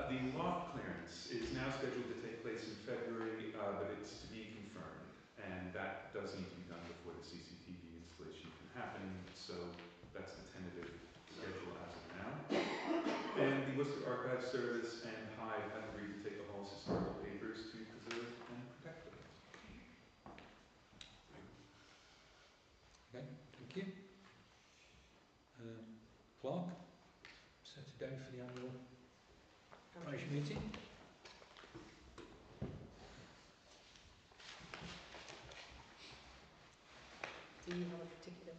The loft clearance is now scheduled to take place in February, but it's to be confirmed. And that does need to be done before the CCTV installation can happen. So that's the tentative schedule as of now. And the Worcester Archive Service and Hive have agreed to take the hall's historical papers to preserve and protect them. Okay, thank you. Clark, set a date for the annual parish meeting. Do you have a particular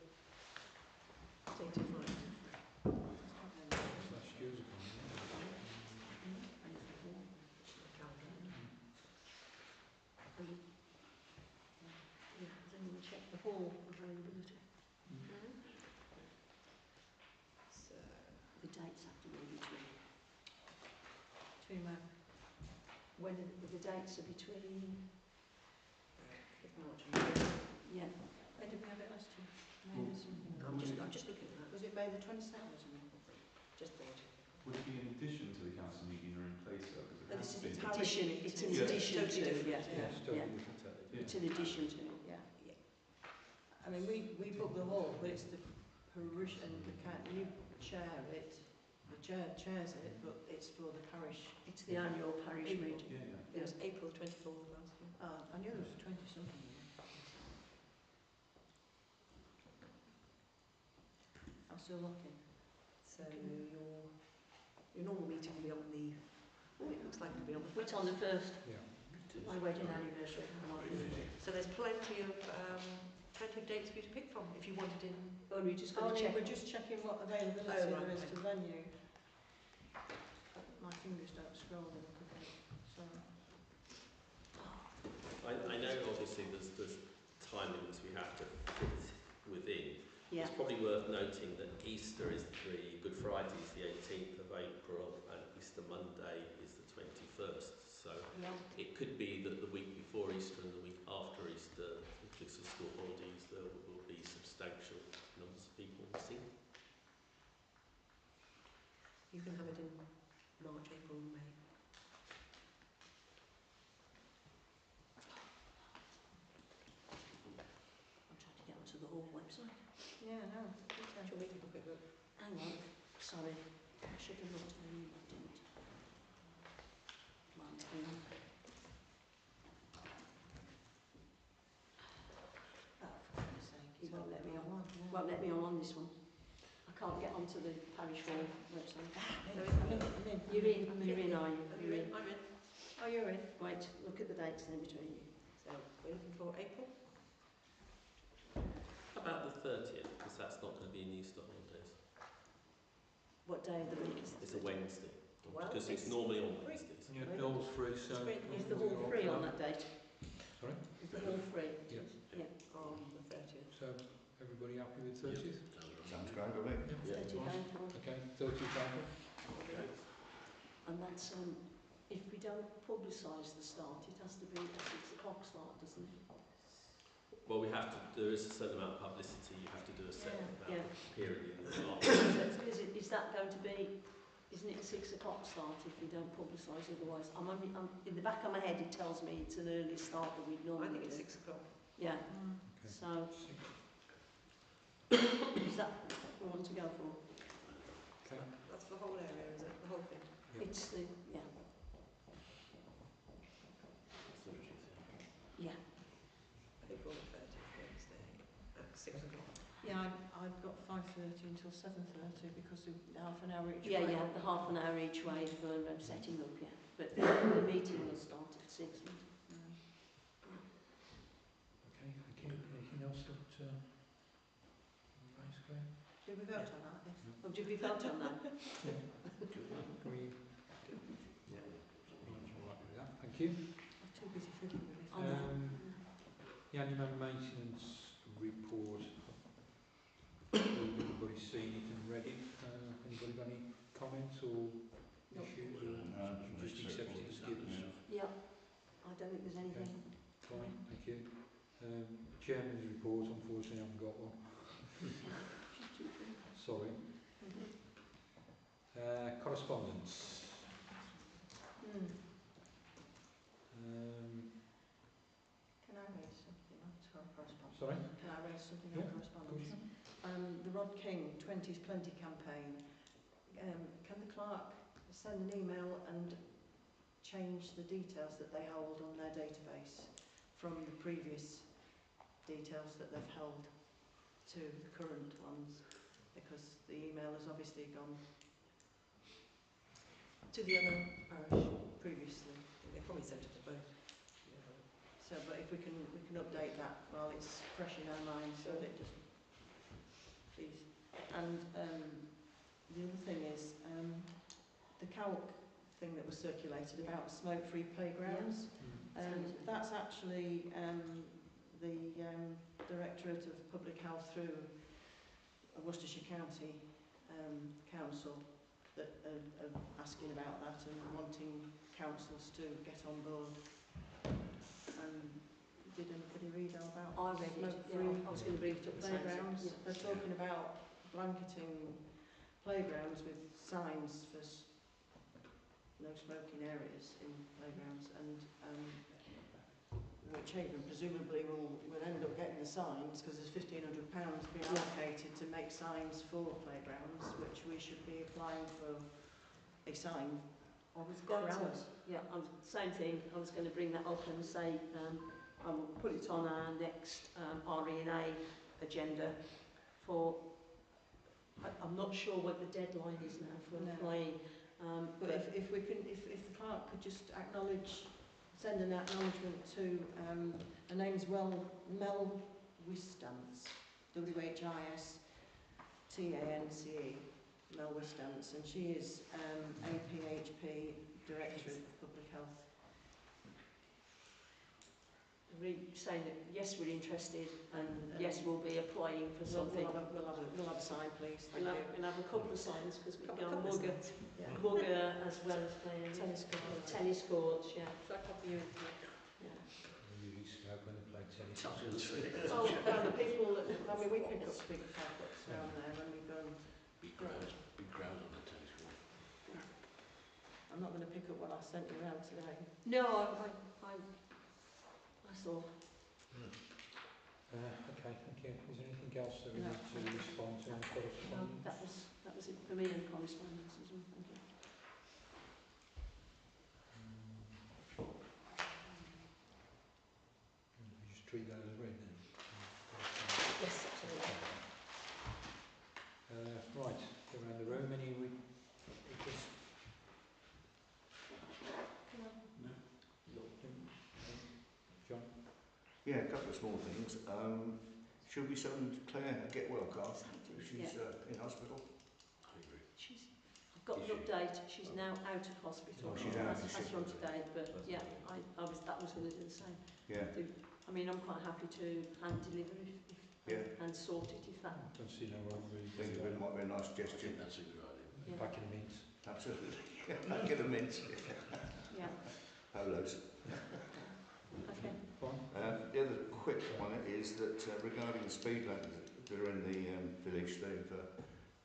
date in mind? Last year's ago. Yeah, has anyone checked the hall availability? So, The dates have to be between. Between When the dates are between. March and April. Yeah. when did we have it last year? May Well, or something? I'm just looking at that. Was it May the 22nd or something? Just double check. Would it be in addition to the council meeting or in place of? Because No, it this has is been. the parish Addition, meeting. it's in Yeah. addition Totally to, different, yeah. Yes, totally Yeah. different. Yeah. It's in addition to, yeah. I mean, we book the hall, but it's the parish and you chair it. The chair chairs it, but it's for the parish. It's the annual parish April. meeting. Yeah. It was April 24th last year. I knew there was 20 something. I'm still looking. So your normal meeting will be on the, it looks like it'll be on the It's on the first, Yeah. my wedding anniversary. So there's plenty of dates for you to pick from if you wanted in. Oh, we're just going to check. We're just checking what availability Oh, right, there is okay. to venue. My fingers don't scroll in quickly. Sorry. I know obviously there's timings we have to fit within. Yeah. It's probably worth noting that Easter is Good Friday is the 18th of April and Easter Monday is the 21st. So Yeah. it could be that the week before Easter and the week after Easter, because of school holidays, there will be substantial numbers of people missing. You can have it in March, April and May. I'm trying to get onto the hall website. Yeah, no. Do you want me to have a quick look? Hang on. Sorry. I should have looked at you, but didn't. Mine's on. Oh, for goodness sake. It won't let me on. Yeah. Won't let me on this one. I can't get onto the parish hall website. I'm in. You're in, you're in, are you? You're in. I'm in. Oh, you're in. Right, look at the dates then between you. So we're looking for April. How about the 30th? Because that's not going to be in Easter holidays. What day of the week is it? It's a Wednesday. Well, Because it's it's normally on free. Wednesdays. Yeah, the hall's free, so... It's free. Is the hall free on that date? Sorry? Is all three. Yeah. Yeah. On the 30th. So, everybody happy with 30th? Sounds grand with me. Yeah. 30 Right. April. Okay, 30th April. And that's, if we don't publicise the start, it has to be a 6 o'clock start, doesn't it? Well, we have to, there is a certain amount of publicity, you have to do a certain amount Yeah. of period in the start. Is that going to be, isn't it a 6 o'clock start if we don't publicise otherwise? I'm in the back of my head it tells me it's an early start that we'd I normally think it's do. 6 o'clock. Yeah, Okay. so is that what we want to go for? Okay. That's the whole area, is it? The whole thing? Yeah. It's the, yeah. Yeah. April the 30th, Wednesday, at 6 o'clock. Yeah, I've got 5:30 until 7:30 because of half an hour each Yeah, way. yeah, the half an hour each way for setting up, yeah. But the meeting will start at 6. Okay, thank you. Anything else that raise, Claire? Did we vote on that? Yes. Oh, did we vote on that? Can we? Yeah. All right with that. Thank you. I'm too busy fiddling with it. The annual maintenance report. Everybody's seen it and read it. Anybody got any comments or issues, or just accept it as given? Yeah. I don't think there's anything. Fine, thank you. Chairman's report, unfortunately I haven't got one. Sorry. Correspondence. Can I raise something on correspondence? Sorry? Can I raise something Yeah, on correspondence? The Rod King 20's Plenty campaign. Can the clerk send an email and change the details that they hold on their database from the previous details that they've held to the current ones? Because the email has obviously gone to the other parish previously. They probably sent it to both. So, but if we can update that while it's fresh in our minds, so that it just, please. And the other thing is the calc thing that was circulated about smoke-free playgrounds. That's actually the Directorate of Public Health through Worcestershire County Council that are asking about that and wanting councils to get on board. Did anybody read all about I read it, yeah. I was going to bring it up. playgrounds? Yeah. They're talking about blanketing playgrounds with signs for no smoking areas in playgrounds, and which Haven presumably will end up getting the signs because there's £1,500 being allocated to make signs for playgrounds, which we should be applying for a sign. I was going to, Hours. yeah, same thing. I was going to bring that up and say I will put it on our next RE&A agenda for. I'm not sure what the deadline is now for applying. But if we can, if the clerk could just send an acknowledgement to her name's Mel Wistance, WHISTANCE, Mel Wistance, and she is APHP Director of Public Health. Saying that yes, we're interested, and yes, we'll be applying for something. We'll have a sign, please. We'll have a couple of signs because we can Mugger as well as playing tennis court. tennis courts. Yeah. Should I copy you into that? Yeah. We usually smoke when they play tennis. Well, the people that, I mean, we pick up big packets down there when we go and... Big crowd on the tennis court. I'm not going to pick up what I sent you around today. No, I saw. Okay, thank you. Is there anything else that we No. need to respond to on No, correspondence? that was it for me and correspondence as well. Thank you. We just treat that as read then. Yes, absolutely. Right, go around the room. Any John? Yeah, a couple of small things. Should we send Claire a get well card? She's in hospital. I agree. I've got an update. She's now out of hospital. Oh, she's out of That's hospital. from today, but yeah, that was going to do the same. Yeah. I mean, I'm quite happy to hand deliver and sort it if that. I don't see no one really. I think it might be a nice I gesture. think that's a good idea. Yeah. Back in the mints. Absolutely. Back in the mints. Yeah. Polos. Okay. Fine. The other quick one is that regarding the speed limits that are in the village, they've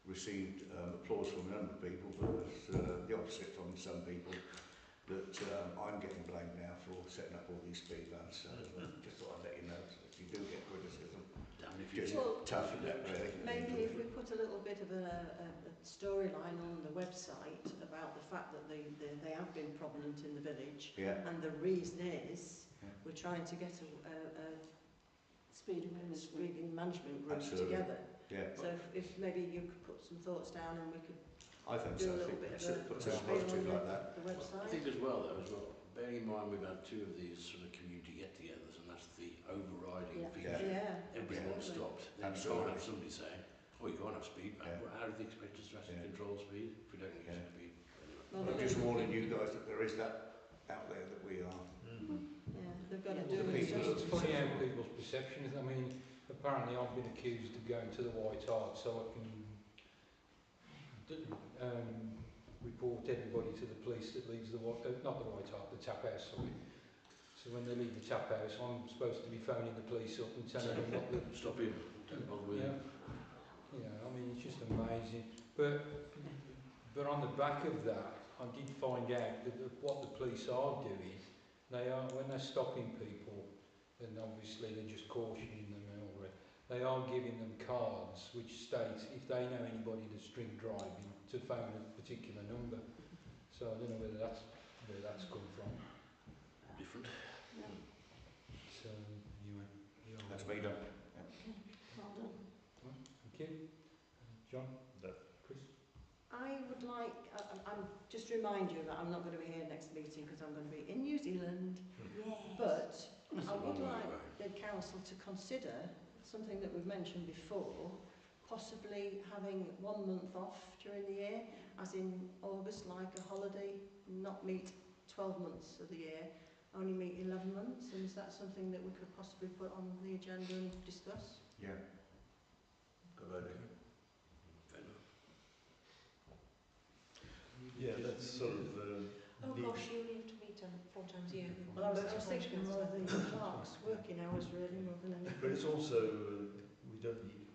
received applause from a number of people, but the opposite from some people, that I'm getting blamed now for setting up all these speed lamps. So just thought I'd let you know, so if you do get criticism, Damn if you just Well, tough it up really. maybe if we put a little bit of a storyline on the website about the fact that they have been prominent in the village, Yeah. and the reason is Yeah. we're trying to get a Speed management group Absolutely. together. Yeah. So if maybe you could put some thoughts down and we could I think do so. a I little think bit of put a some spiel positive on like that. the I website. think as well, bearing in mind we've had 2 of these sort of community get-togethers, and that's the overriding feature. Yeah. Everyone absolutely. stopped. Then you can't have somebody saying, "Oh, you can't have speed bump." Yeah. Well, how do they expect us to actually control speed if we don't use Yeah. speed? Well, I'm just warning you guys that there is that out there that we are. Yeah, they've got to Well, do the it. people, it's funny how people's perceptions. I mean, apparently I've been accused of going to the White Hart so I can report everybody to the police that leaves the not the White Hart, the tap house, sorry. So when they leave the tap house, I'm supposed to be phoning the police up and telling them what the... Stop him. Don't bother with him. You know, I mean, it's just amazing. But on the back of that, I did find out that what the police are doing, they are, when they're stopping people, and obviously they're just cautioning them and all that, they are giving them cards which state if they know anybody that's drink driving to phone a particular number. So I don't know where that's come from. Different. Yeah. So anyway, That's me done. Well done. Thank you. John? No. Chris? I would like, I'm just remind you that I'm not going to be here next meeting because I'm going to be in New Zealand. Yes. But That's I a would long way like away. the council to consider something that we've mentioned before, possibly having 1 month off during the year, as in August, like a holiday, not meet 12 months of the year, only meet 11 months. And is that something that we could possibly put on the agenda and discuss? Yeah. Good idea. Fair enough. Yeah, that's sort of Oh gosh, you only have to meet 4 times a year. Well, I was thinking more of the clerks' working hours really, more than anything. But it's also,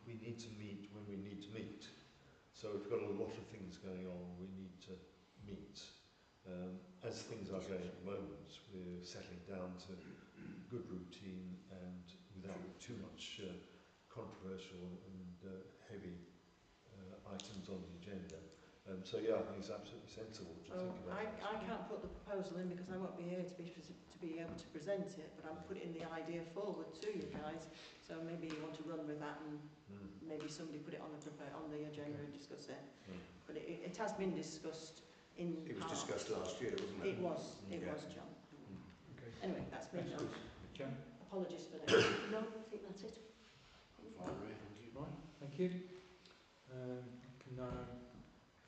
we need to meet when we need to meet. So we've got a lot of things going on, we need to meet. As things are going at the moment, we're settling down to good routine and without too much controversial and heavy items on the agenda. So yeah, I think it's absolutely sensible to think about I that. can't put the proposal in because I won't be here to be able to present it, but I'm putting the idea forward to you guys. So maybe you want to run with that and maybe somebody put it on the agenda and discuss it. But it has been discussed in It was part. discussed last year, wasn't it? It was, John. Okay. Anyway, that's been Thanks, done. Chris. John? Apologies for that. No, I think that's it. Fine, Ray, thank you. Right, thank you. I can now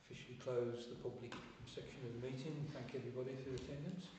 officially close the public section of the meeting. Thank everybody for your attendance.